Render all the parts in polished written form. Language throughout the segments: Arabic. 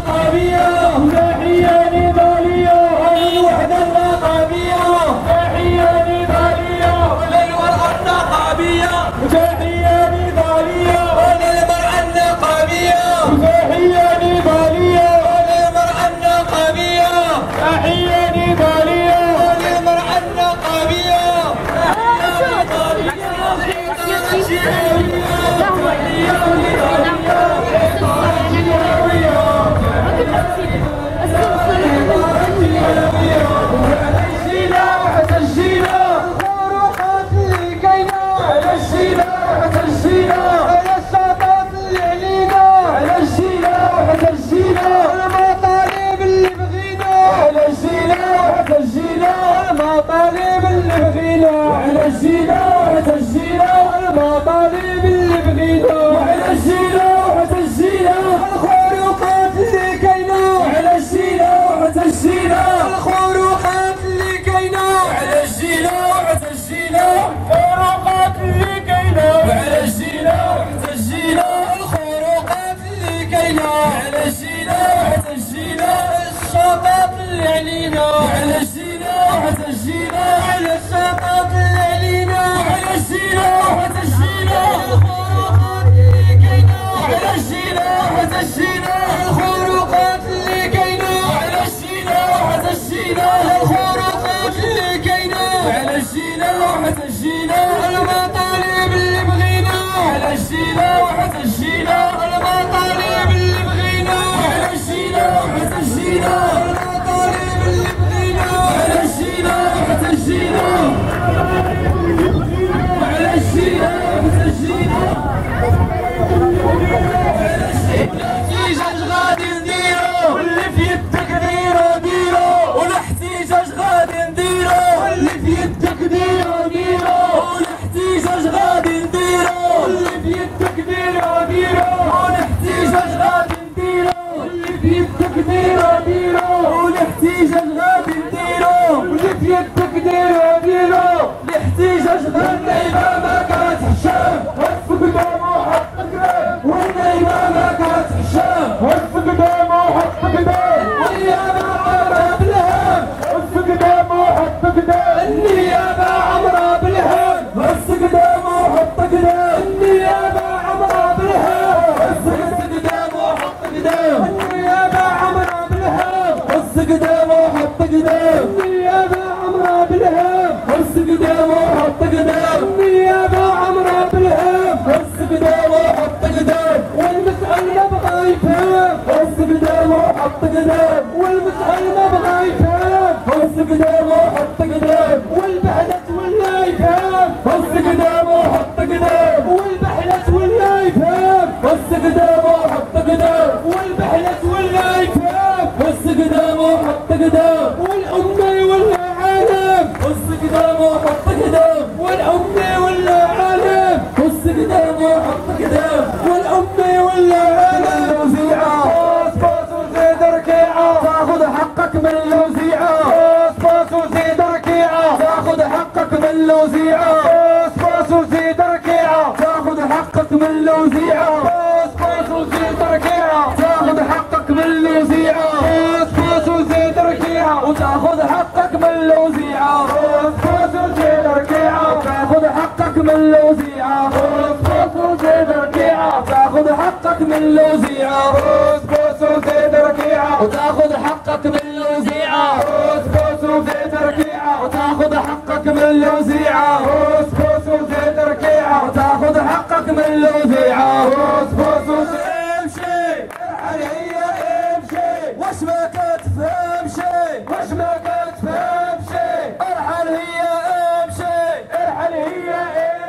النقابية تحية نضالية وللوحدة النقابية تحية نضالية وللمرأة النقابية تحية نضالية وللمرأة النقابية تحية نضالية وللمرأة النقابية تحية نضالية وللمرأة النقابية المطالب اللي بغينا وعلى الجينا وحتى الجينا المطالب اللي بغينا وعلى الجينا وحتى الجينا الخروقات اللي كاينه وعلى الجينا وحتى الجينا الخروقات اللي كاينه وعلى الجينا وحتى الجينا الخروقات اللي كاينه وعلى الجينا وحتى الجينا الخروقات اللي كاينه وعلى الجينا وحتى الجينا الشطاط اللي علينا وعلى الجينا وحتى الجينا على الشطاط اللي علينا وعلى الجينا وحتى الجينا الخروقات اللي كاينه وعلى الجينا وحتى الجينا الخروقات اللي كاينه وعلى الجينا وحتى الجينا الخروقات اللي كاينه وعلى الجينا وحتى الجينا المطالب اللي بغينا وعلى الجينا وحتى الجينا المطالب اللي بغينا وعلى الجينا وحتى الجينا المطالب اللي بغينا وعلى الجينا وحتى الجينا وعلى الجينا وحتى الجينا الاحتجاج غادي نديرو واللي في يدك ديرو ديرو والاحتجاج غادي نديرو واللي في يدك ديرو ديرو والاحتجاج غادي نديرو واللي في يدك ديرو ديرو والاحتجاج غادي نديرو واللي في يدك ديرو ديرو والاحتجاج غادي نديرو واللي في يدك ديرو ديرو الاحتجاج غادي ما كتحشم وقف قدامه حط قدام والنايمه ما كتحشم وقف قدامه حط قدام والنيابه عمرها بالهم وقف قدامه حط قدام النيابه عمرها بالهم وقف قدامه حط قدام النيابه عمرها بالهم وقف قدامه حط قدام النيابه عمرها بالهم وقف قدامه حط قدام النيابه عمرها بالهم وقف قدامه حط قدام النيابه عمرها بالهم وقف قدامه حط قدام والمسأل ما بغى يفهم وقف قدامه حط قدام والمسأل ما بغى يفهم وقف قدامه حط قدام والبحلة ولا يفهم وقف قدامه حط قدام والبحلة ولا يفهم وقف قدامه حط قدام والبحلة ولا يفهم وقف قدامه حط قدام والأمة ولا عالم وقف قدامه حط قدام والأمة ولا عالم وقف قدامه حط قدام والأمة ولا عالم وزيعة باص وزيد ركيعة تاخذ حقك من الوزيعة باص وزيد ركيعة تاخذ حقك من الوزيعة باص وزيد ركيعة تاخذ حقك من الوزيعة باص وزيد ركيعة تاخذ حقك من الوزيعة باص وزيد ركيعة وتاخذ حقك من الوزيعة باص وزيد ركيعة تاخذ حقك من الوزيعة باص وزيد ركيعة تاخذ حقك من الوزيعة باص وزيد ركيعة وتاخذ حقك من الوزيعة باص وزيد ركيعة وتاخذ حقك من الوزيعة باص وزيد ركيعة وتاخذ حقك من الوزيعة باص وزيد امشي ارحل هي امشي واش ما كتفهم شي واش ما كتفهم شي ارحل هي امشي ارحل هي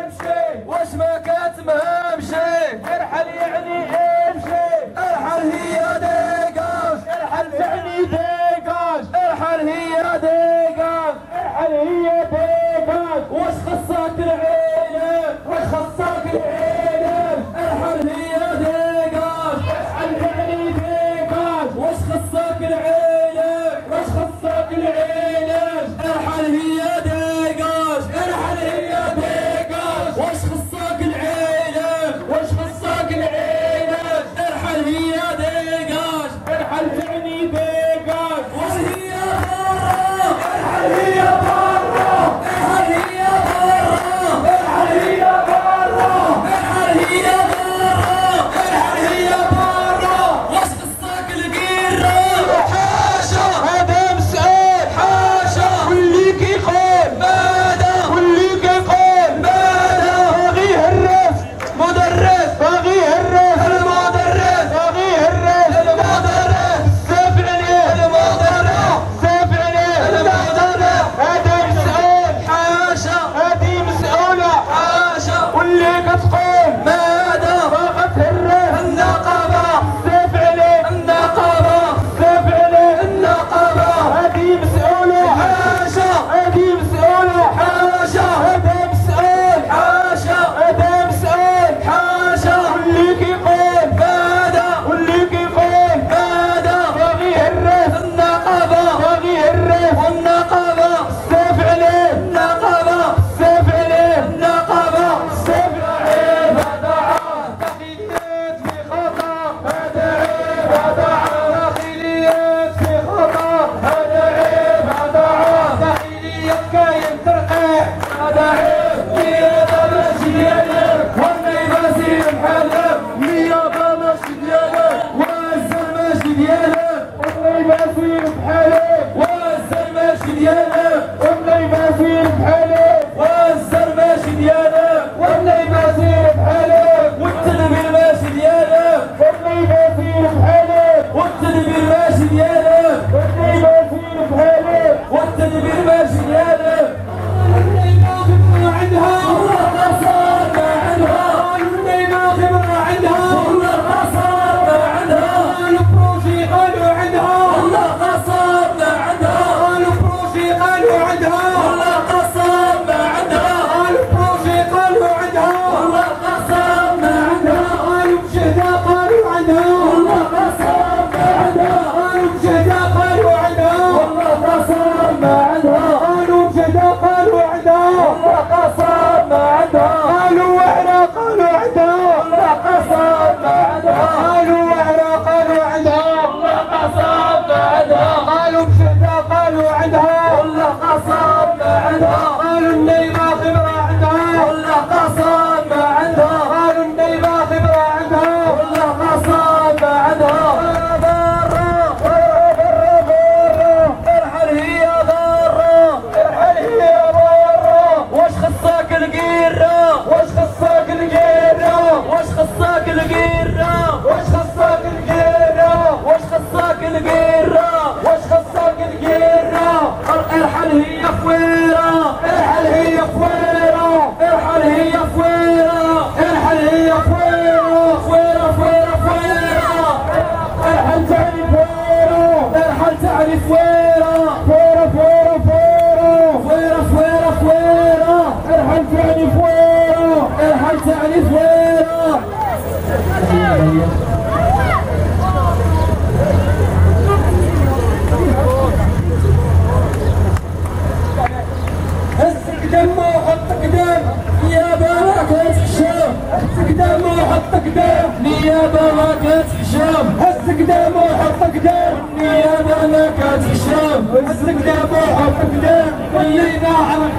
امشي واش ما كتفهم شي ارحل يعني امشي ارحل هي ديكاج ارحل يعني ديكاج ارحل هي ديكاج ارحل هي ديكاج واش خصك العيلة واش خصك العيلة ارحل هي ديكاج ارحل يعني ديكاج واش خصك العيلة واش خصك العيلة ارحل هي ديكاج ارحل هي ديكاج واش خصك العيلة واش خصك العيلة ارحل هي ديكاج ارحل ديالك والله ما سير بحالك والزر ماشي ديالك والله ما سير بحالك والتدبير ماشي ديالك والله ما سير بحالك والتدبير ماشي ديالك والله ما سير بحالك والتدبير ماشي ديالك عندها والله قصر ما عندها والله ما خبرة عندها والله قصر ما عندها البروجي قالوا عندها والله قصر ما عندها البروجي قالوا عندها والله قصر ما عندها البروجي قالوا عندها والله قصر ما عندها المشهدة قالوا عندها والله قصر ما عندها المشهدة قالوا عندها والله قصر ما عندها المشهدة قالوا عندها والله قصر ما عندها قالوا وحنا قالوا عندها والله قصر ما عندها قالوا وحنا قالوا عندها والله قصر ما عندها قالوا مشهدة قالوا عندها والله قصر ما عندها قالوا النيمة خبرة عندها والله قصر ما عندها قالوا النيمة خبرة عندها والله قصر ما عندها ارحل هي ضارة ارحل هي برا واش خصك القيرة واش خصك القيرة واش خصك القيرة واش خصك القيرة واش خصك القيرة واش خصك القيرة ارحل هي فويرة ارحل هي فويرة ارحل هي فويرة ارحل هي فويرة فويرة فويرة فويرة ارحل تاني فويرة ارحل تعرف فويرة فويرة فويرة فويرة فويرة فويرة فويرة ارحل تاني فويرة ارحل تعرف فويرة هز قدام وحط قدام نيابة ما كتحشم هز قدام وحط قدام نيابة ما كتحشم هز قدام وحط قدام نيابة ما كتحشم هز قدام وحط قدام والليلة عرق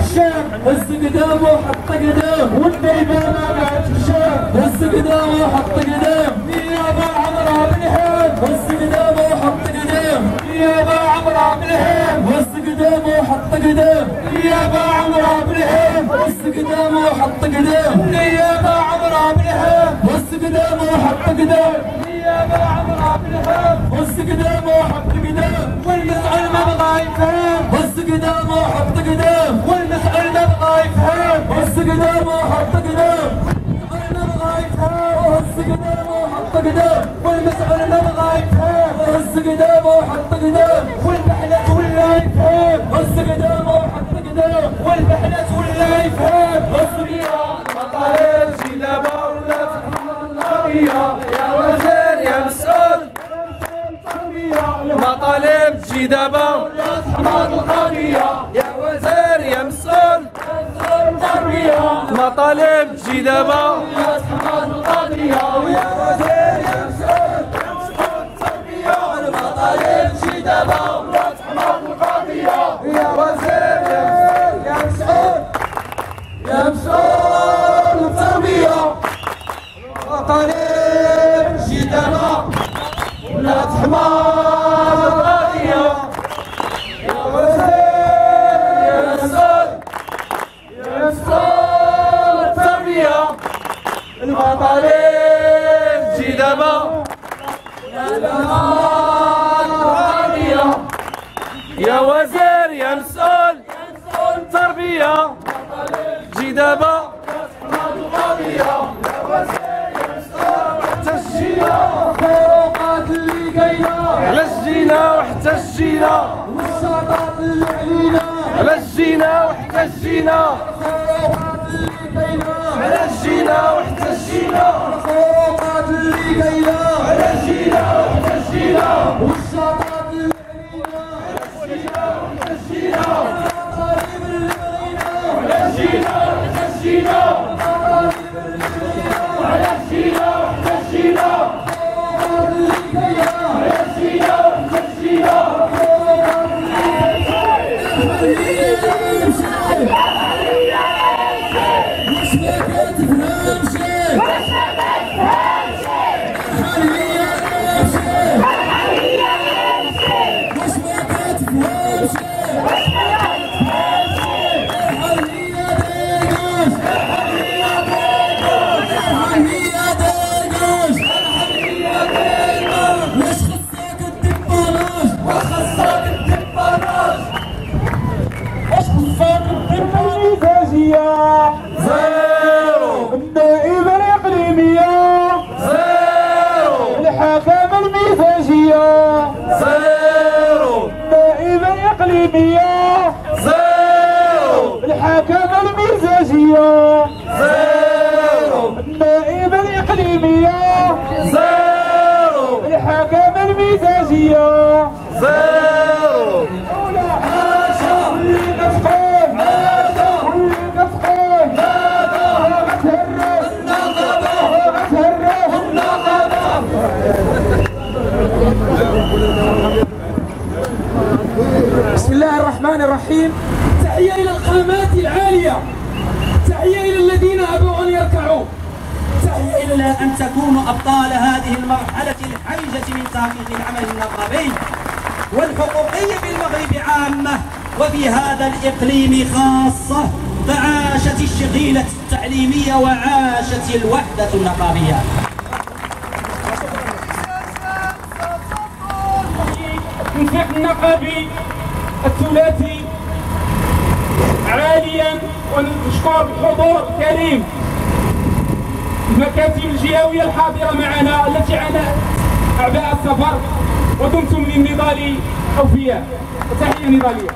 الشام هز قدام وحط قدام والليلة ما بعد الشام هز قدام وحط قدام نيابة عمرها بالهام هز قدام وحط قدام نيابة عمرها بالهام هز قدام وحط قدام نيابة عمرها بالهام هز قدام وحط قدام نيابة عمرها بالهام هز قدام وحط قدام نيابة عمرها بالهام هز قدام وحط قدام والمسؤول ما بغى يفهم هز قدام وحط قدام والمسؤول ما بغى يفهم هز قدام وحط قدام ما بغى يفهم هز قدام وحط قدام والمسؤول ما بغى يفهم هز قدام وحط قدام والمحلة ولا يفهم هز قدام وحط قدام والمحلة ولا يفهم هز قدام مطالب جلابة ولا القضية يا وزير يا مسؤول مطالب جدابة ولا تحمض القضية يا وزير يا مسؤول مطالب جدابة ولا تحمض القضية يا وزير يا مسؤول مطالب جدابة ولا تحمض القضية يا وزير يا مسؤول يا مسؤول التربية مطالب جدابة ولا تحمض القضية يا وزير يا مسؤول يا مسؤول التربية المطالب جدابة ولا تحمض القضية يا وزير يا مسؤول التربية جدابة الفروقات اللي جاية على الجينا وحتى الجينا والشطات اللي علينا على الجينا وحتى الجينا الفروقات اللي جاية على الجينا وحتى الجينا الفروقات اللي جاية على الجينا وحتى الجينا والشطات اللي علينا المطالب اللي بغينا على الجينا وحتى الجينا المطالب اللي بغينا على الجينا وحتى الجينا الفروقات اللي جاية على الجينا وحتى الجينا الحرية المزاجية زيرو، النائبة الإقليمية زيرو، الحكامة المزاجية زيرو، النائبة الإقليمية زيرو، الحكامة المزاجية زيرو. اللي كتقول واللي كتقول بسم الله الرحمن الرحيم. تحية إلى القامات العالية، تحية إلى الذين أبوا أن يركعوا، تحية إلا أن تكونوا أبطال هذه المرحلة الحرجة من تحقيق العمل النقابي والحقوقي بالمغرب عامة وفي هذا الإقليم خاصة. فعاشت الشغيلة التعليمية وعاشت الوحدة النقابية. التنسيق النقابي الثلاثي عاليا، ونشكر بحضور كريم المكاتب الجهوية الحاضرة معنا التي عانت أعباء السفر، ودمتم للنضال أوفياء. تحية نضالية.